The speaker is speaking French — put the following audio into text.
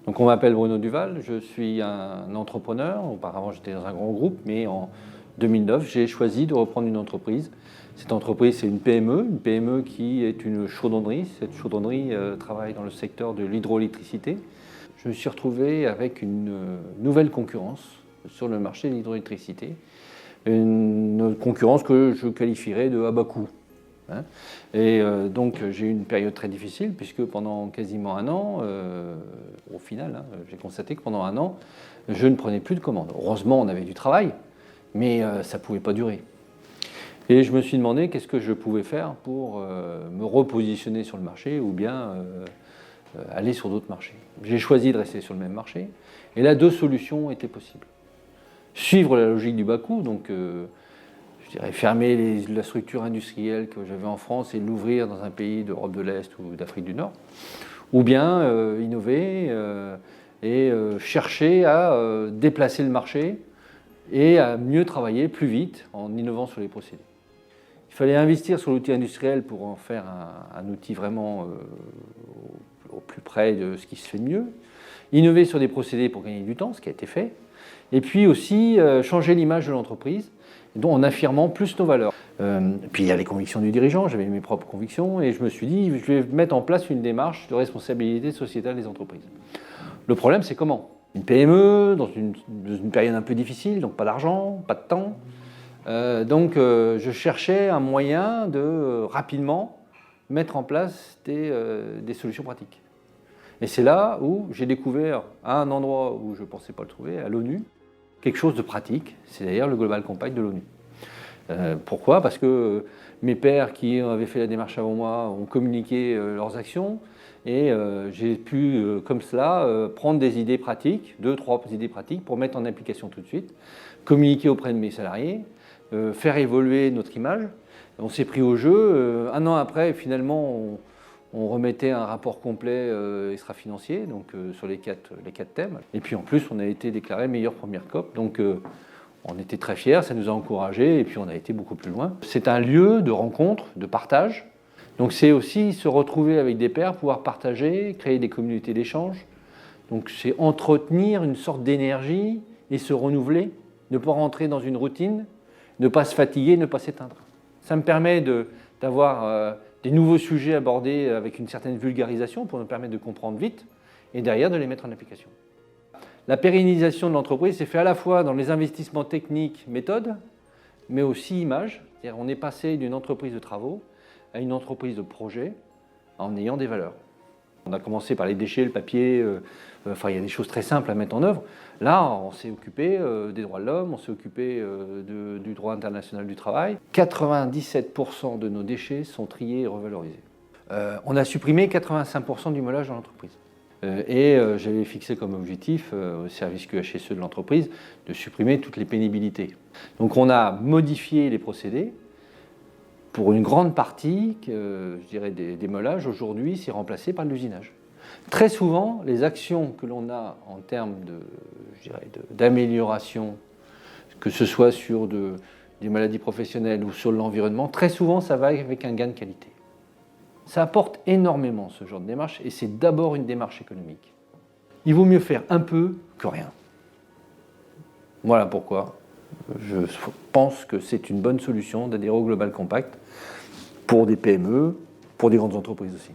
Donc on m'appelle Bruno Duval, je suis un entrepreneur. Auparavant j'étais dans un grand groupe, mais en 2009 j'ai choisi de reprendre une entreprise. Cette entreprise c'est une PME qui est une chaudronnerie. Cette chaudronnerie travaille dans le secteur de l'hydroélectricité. Je me suis retrouvé avec une nouvelle concurrence sur le marché de l'hydroélectricité. Une concurrence que je qualifierais de à bas coût. Et donc j'ai eu une période très difficile puisque pendant quasiment un an, au final, j'ai constaté que pendant un an, je ne prenais plus de commandes. Heureusement, on avait du travail, mais ça ne pouvait pas durer. Et je me suis demandé qu'est-ce que je pouvais faire pour me repositionner sur le marché ou bien aller sur d'autres marchés. J'ai choisi de rester sur le même marché et là, deux solutions étaient possibles. Suivre la logique du bas coût, donc je dirais fermer la structure industrielle que j'avais en France et l'ouvrir dans un pays d'Europe de l'Est ou d'Afrique du Nord, ou bien innover et chercher à déplacer le marché et à mieux travailler plus vite en innovant sur les procédés. Il fallait investir sur l'outil industriel pour en faire un outil vraiment au plus près de ce qui se fait de mieux, innover sur des procédés pour gagner du temps, ce qui a été fait, et puis aussi changer l'image de l'entreprise, en affirmant plus nos valeurs. Puis il y a les convictions du dirigeant, j'avais mes propres convictions, et je me suis dit, je vais mettre en place une démarche de responsabilité sociétale des entreprises. Le problème, c'est comment ? Une PME, dans une période un peu difficile, donc pas d'argent, pas de temps. Donc je cherchais un moyen de rapidement mettre en place des solutions pratiques. Et c'est là où j'ai découvert, à un endroit où je ne pensais pas le trouver, à l'ONU, quelque chose de pratique, c'est d'ailleurs le Global Compact de l'ONU. Pourquoi ? Parce que mes pairs qui avaient fait la démarche avant moi ont communiqué leurs actions et j'ai pu, comme cela, prendre des idées pratiques, 2-3 idées pratiques pour mettre en application tout de suite, communiquer auprès de mes salariés, faire évoluer notre image. On s'est pris au jeu. Un an après, finalement, on remettait un rapport complet extra-financier, donc sur les quatre thèmes. Et puis en plus, on a été déclaré meilleure première COP. Donc on était très fiers, ça nous a encouragés et puis on a été beaucoup plus loin. C'est un lieu de rencontre, de partage. Donc c'est aussi se retrouver avec des pairs, pouvoir partager, créer des communautés d'échange. Donc c'est entretenir une sorte d'énergie et se renouveler, ne pas rentrer dans une routine, ne pas se fatiguer, ne pas s'éteindre. Ça me permet d'avoir des nouveaux sujets abordés avec une certaine vulgarisation pour nous permettre de comprendre vite et derrière de les mettre en application. La pérennisation de l'entreprise s'est faite à la fois dans les investissements techniques, méthodes, mais aussi images. C'est-à-dire on est passé d'une entreprise de travaux à une entreprise de projet en ayant des valeurs. On a commencé par les déchets, le papier, il y a des choses très simples à mettre en œuvre. Là, on s'est occupé des droits de l'homme, on s'est occupé du droit international du travail. 97% de nos déchets sont triés et revalorisés. On a supprimé 85% du moulage dans l'entreprise. J'avais fixé comme objectif au service QHSE de l'entreprise de supprimer toutes les pénibilités. Donc on a modifié les procédés. Pour une grande partie, je dirais des meulages, aujourd'hui, c'est remplacé par l'usinage. Très souvent, les actions que l'on a en termes d'amélioration, que ce soit sur des maladies professionnelles ou sur l'environnement, très souvent, ça va avec un gain de qualité. Ça apporte énormément ce genre de démarche et c'est d'abord une démarche économique. Il vaut mieux faire un peu que rien. Voilà pourquoi je pense que c'est une bonne solution d'adhérer au Global Compact pour des PME, pour des grandes entreprises aussi.